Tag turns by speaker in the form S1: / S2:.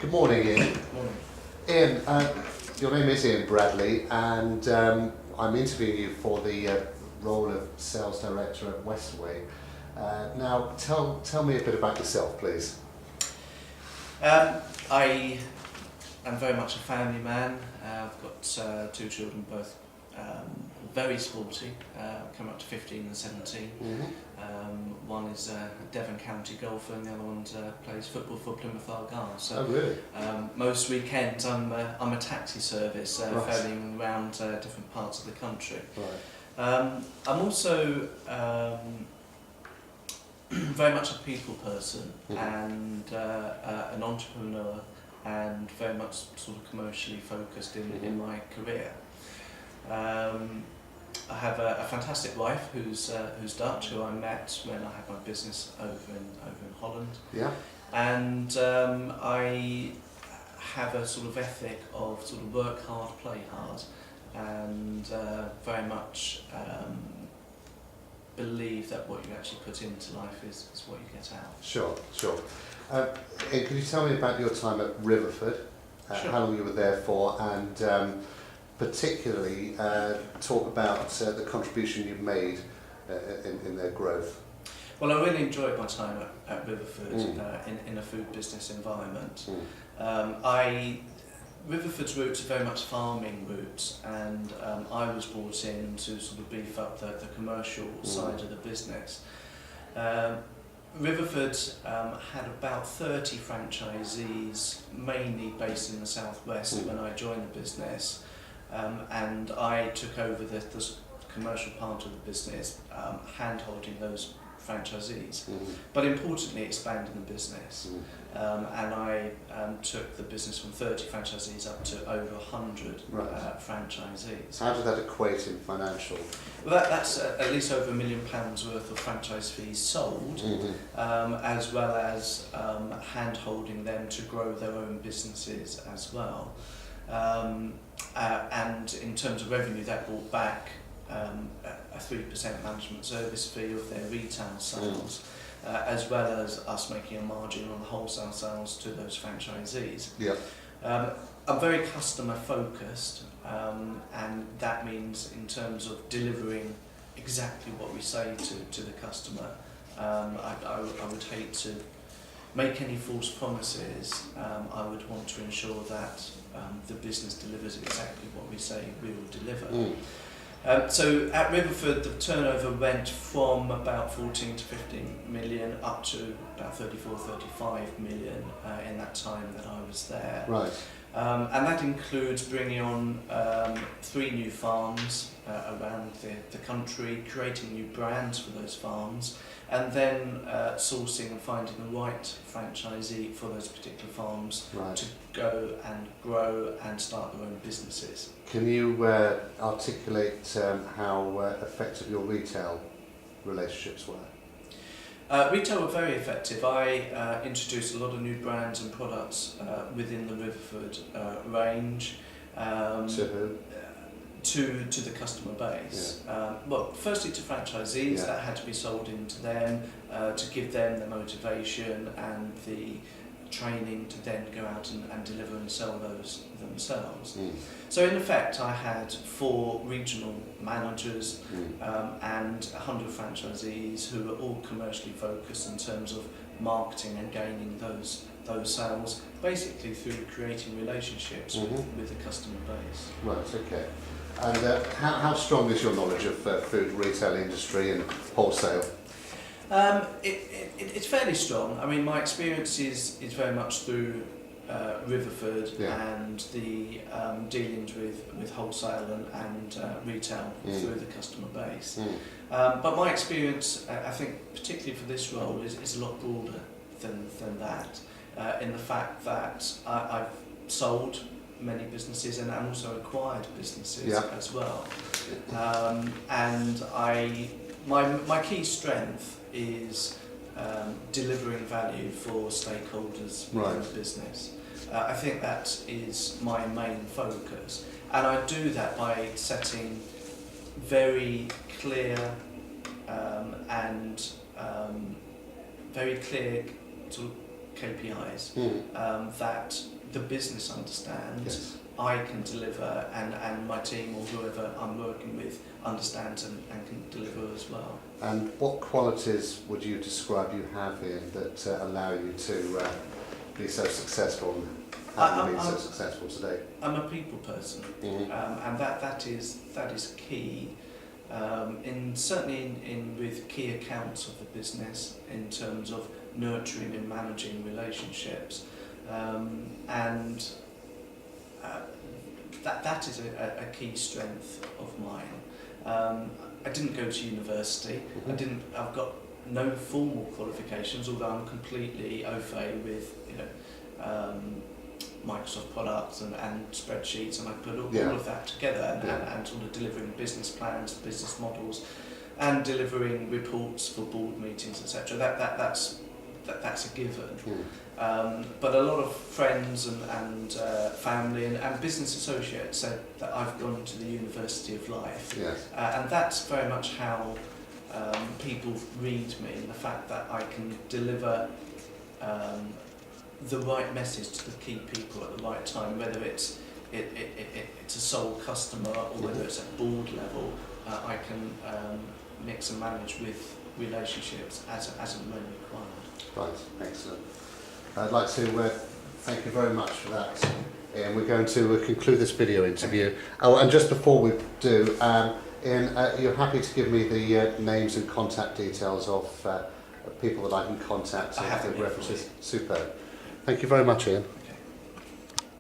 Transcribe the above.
S1: Good morning, Ian.
S2: Morning.
S1: Ian, your name is Ian Bradley, and I'm interviewing you for the role of Sales Director at Westway. Now, tell me a bit about yourself, please.
S2: I am very much a family man. I've got two children, both very sporty, coming up to 15 and 17.
S1: Mm-hmm.
S2: One is a Devon County golfer, and the other one plays football for Plymouth Argyle. So,
S1: Oh, really?
S2: most weekends I'm a taxi service,
S1: Right.
S2: ferrying around different parts of the country.
S1: Right.
S2: I'm also very much a people person,
S1: Mhm.
S2: and an entrepreneur, and very much sort of commercially focused in my career. I have a fantastic wife who's Dutch, who I met when I had my business over in Holland,
S1: Yeah.
S2: and I have a sort of ethic of sort of work hard, play hard, and very much believe that what you actually put into life is what you get out.
S1: Sure. Ian, can you tell me about your time at Riverford?
S2: Sure.
S1: How long you were there for, and particularly talk about the contribution you've made in their growth.
S2: Well, I really enjoyed my time at Riverford
S1: Mm.
S2: in a food business environment.
S1: Mm.
S2: Riverford's roots are very much farming roots, and I was brought in to sort of beef up the commercial side of the business. Riverford had about 30 franchisees, mainly based in the southwest when I joined the business, and I took over the commercial part of the business, hand-holding those franchisees, but importantly expanding the business. And I took the business from 30 franchisees up to over 100
S1: Right.
S2: franchisees.
S1: How did that equate in financial?
S2: Well, that's at least over £1 million worth of franchise fees sold, as well as hand-holding them to grow their own businesses as well. And in terms of revenue, that brought back a 3% management service fee of their retail sales, as well as us making a margin on the wholesale sales to those franchisees.
S1: Yeah.
S2: I'm very customer focused, and that means in terms of delivering exactly what we say to the customer. I would hate to make any false promises. I would want to ensure that the business delivers exactly what we say we will deliver. So at Riverford, the turnover went from about 14 to 15 million up to about 34, 35 million in that time that I was there.
S1: Right.
S2: And that includes bringing on 3 new farms around the country, creating new brands for those farms, and then sourcing and finding the right franchisee for those particular farms
S1: Right.
S2: to go and grow and start their own businesses.
S1: Can you articulate how effective your retail relationships were?
S2: Retail were very effective. I introduced a lot of new brands and products within the Riverford range.
S1: To who?
S2: To the customer base. Well, firstly to franchisees,
S1: Yeah.
S2: that had to be sold into them to give them the motivation and the training to then go out and deliver and sell those themselves. So in effect I had 4 regional managers and 100 franchisees who were all commercially focused in terms of marketing and gaining those sales, basically through creating relationships with the customer base.
S1: Right, okay. And how strong is your knowledge of food retail industry and wholesale?
S2: It's fairly strong. I mean, my experience is very much through Riverford and the dealings with wholesale and retail through the customer base. But my experience, I think, particularly for this role, is a lot broader than that, in the fact that I've sold many businesses and also acquired businesses as well. And my key strength is delivering value for stakeholders in the business. I think that is my main focus, and I do that by setting very clear and very clear sort of KPIs that the business understands,
S1: Yes.
S2: I can deliver, and my team or whoever I'm working with understands and can deliver as well.
S1: And what qualities would you describe you have here that allow you to be so successful and have you been so successful today?
S2: I'm a people person, and that is key. Certainly with key accounts of the business in terms of nurturing and managing relationships, and that is a key strength of mine. I didn't go to university. I've got no formal qualifications, although I'm completely au fait with Microsoft products and spreadsheets, and I put all of that together and sort of delivering business plans, business models, and delivering reports for board meetings, etc. That's a given. But a lot of friends and family and business associates said that I've gone to the University of Life, and that's very much how people read me. The fact that I can deliver the right message to the key people at the right time, whether it's a sole customer or whether it's at board level, I can mix and manage with relationships as and when required.
S1: Right, excellent. I'd like to thank you very much for that, Ian. We're going to conclude this video interview. Oh, and just before we do, Ian, you're happy to give me the names and contact details of people that I can contact
S2: I have
S1: the
S2: them
S1: references? Superb. Thank you very much, Ian.